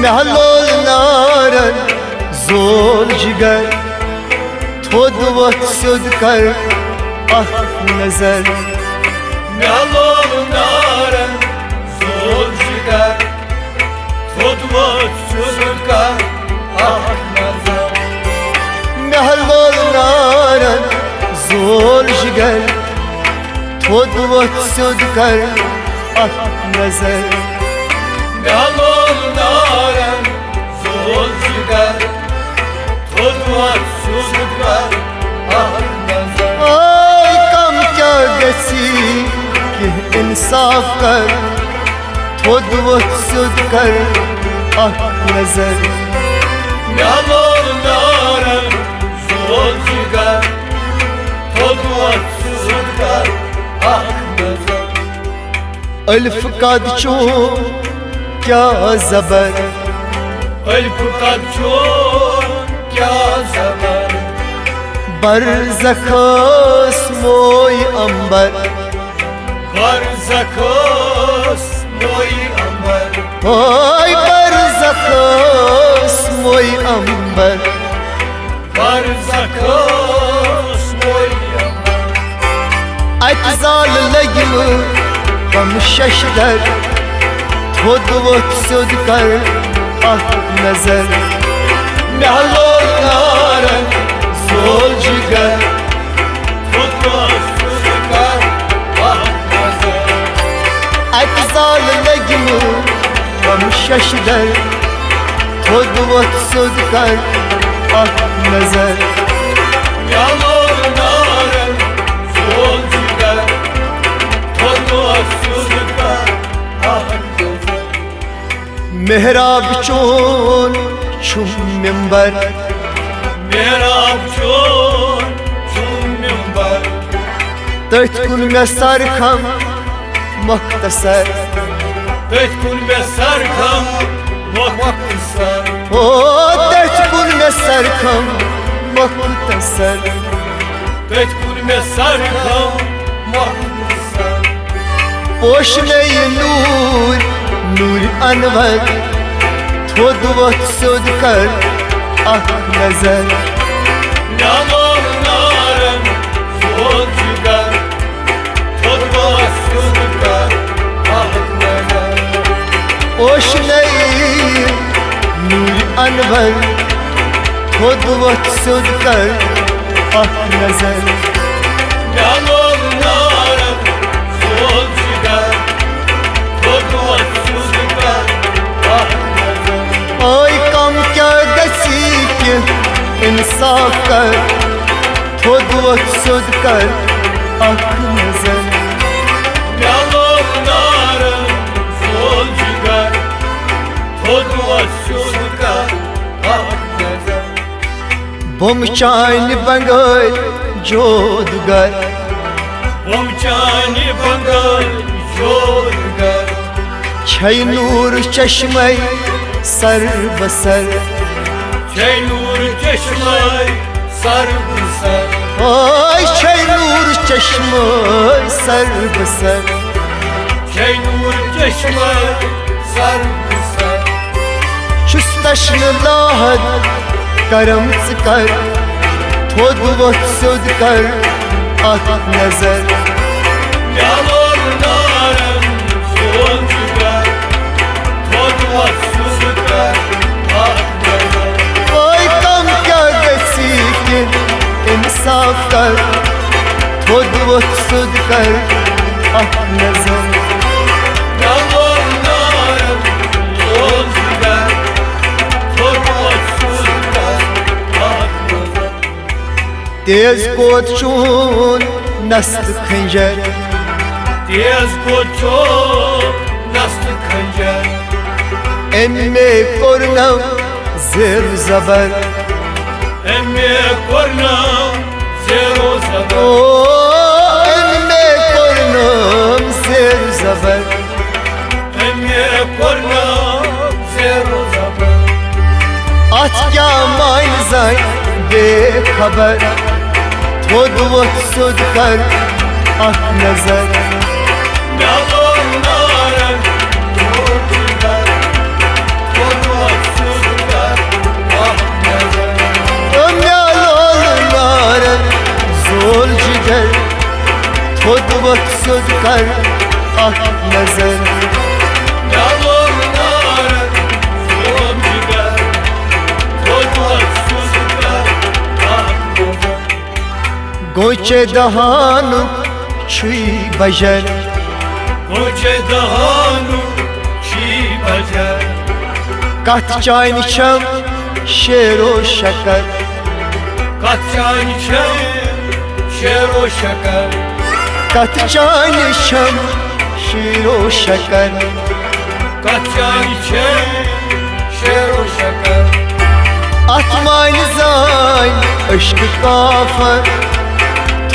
महलोल नारन जोल जिगर थोद वत सुद कर आह नजर महलोल नारन जोल जिगर थोद वत सुद कर आह नजर महलोल नारन जोल जिगर थोद वत सुद कर आह नजर महलोल नारन जोल जिगर थोद वत सुद कर आह नजर ओए कम क्या गसी कि इंसाफ कर थोद वत सुद कर आह नजर महलोल नारन जोल जिगर थोद वत सुद कर आह नजर अल्फ कद चो क्या जबर अल्फ कद चोर क्या जबर बरज़खस मोई अंबर बरज़खस मोई अंबर ओए बरज़खस मोई अंबर बरज़खस मोई अंबर अतजाल लगिम कम शशदर थोद वत सुद कर आह नजर महलोल नारन जोल जिगर थोद वत सुद कर आह नजर अतजाल लगिम कम शशदर थोद वत सुद कर आह नजर महलोल नारन जोल जिगर थोद वत सुद कर आह नजर मेहराब चोन छुम मिंबर मेहराब चोर छुम मिंबर तथ कुन में सर खम मुख्तसर तथ कुन में सर खम मुख्तसर ओ तथ कुन में सर खम मुख्तसर तथ कुन में सर खम मुख्तसर पोश में ये नूर नूर अनवर थोद वत सुद कर आह नजर महलोल नारन जोल जिगर थोद वत सुद कर आह नजर पोश में नूर अनवर थोद वत सुद कर आह नजर महलोल नारन जोल जिगर थोद वत सुद कर आह नजर ओए कम क्या गसी के इंसाफ कर थोद वत सुद कर आह नजर महलोल नारन जोल जिगर थोद वत सुद कर आह नजर बुम चाइन बंगल जोदगर हम चाने बंगल जोदगर छै नूर चश्मे सर बसर छै नूर चश्मे सर बसर ओए छै नूर चश्मे सर बसर छै नूर चश्मे सर बसर चुस्तश्न लाहद करम कर थोद वत सुद कर आह नजर महलोल नारन जोल जिगर थोद वत सुद कर आह नजर ओए कम क्या गसी के इंसाफ कर थोद वत सुद कर आह नजर महलोल नारन जोल जिगर थोद वत सुद कर आह नजर तेज कोत चून नस्त खंजर तेज को चोर नस्त खंजर एमे कोरनम जेर जबर एमे कोरनम जेरो ओ जबर एमे कोरनम जेर जबर एमे कोरनम जेरो जबर आज क्या माइन जाय बेखबर थोद वत सुद कर आह नजर महलोल नारन जोल जिगर थोद वत Goçe dahanu çuy bajar Goçe dahanu çi bajar Kat çayını çam şero şakar Kat çayını çam şero şakar Kat çayını çam şero şakar Kat çayını çam şero şakar Atmayın zayn aşkı kafa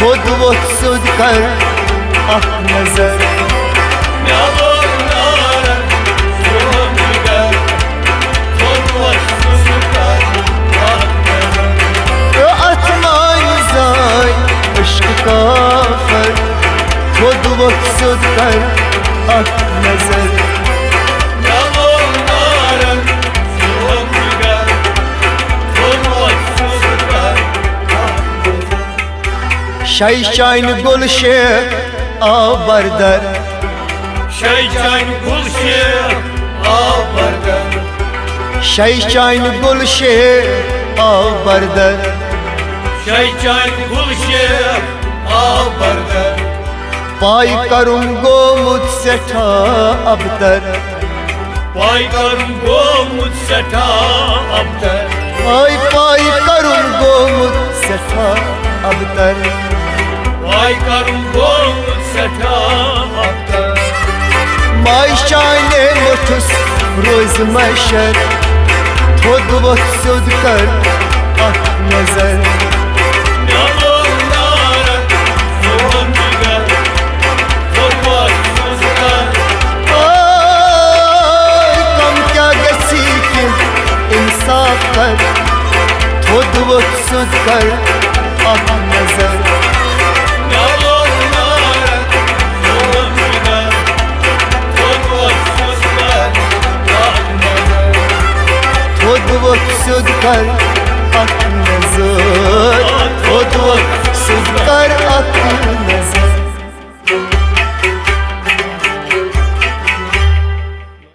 Tod vot sudkar ak nazar Yalonlara zulüm gider Tolmazsızlıklar hakları Atmayın zayn aşkı kafa Tod vot sudkar ak nazar Yalonlara zulüm gider Tolmazsızlıklar hakları Şayşayn golşe abardar Şeycan gulşe ağbardar Şayşayn golşe abardar Şeycan gulşe ağbardar Pay karum gomut setha abdar Vay karım gomut seta abdar Pay karum gomut setha abdar Vay karım gomut seta abdar Mayşane motus roz maşer Tod vot sudkar ak nazar Yalonlara zulüm gider Tolmazsızlıklar Ay kam kya gasi ki insaf kar Tod vot sudkar ak nazar Yalonlara zulüm gider Tolmazsızlıklar hakları Tod vot sudkar ak nazar Tod vot sudkar ak nazar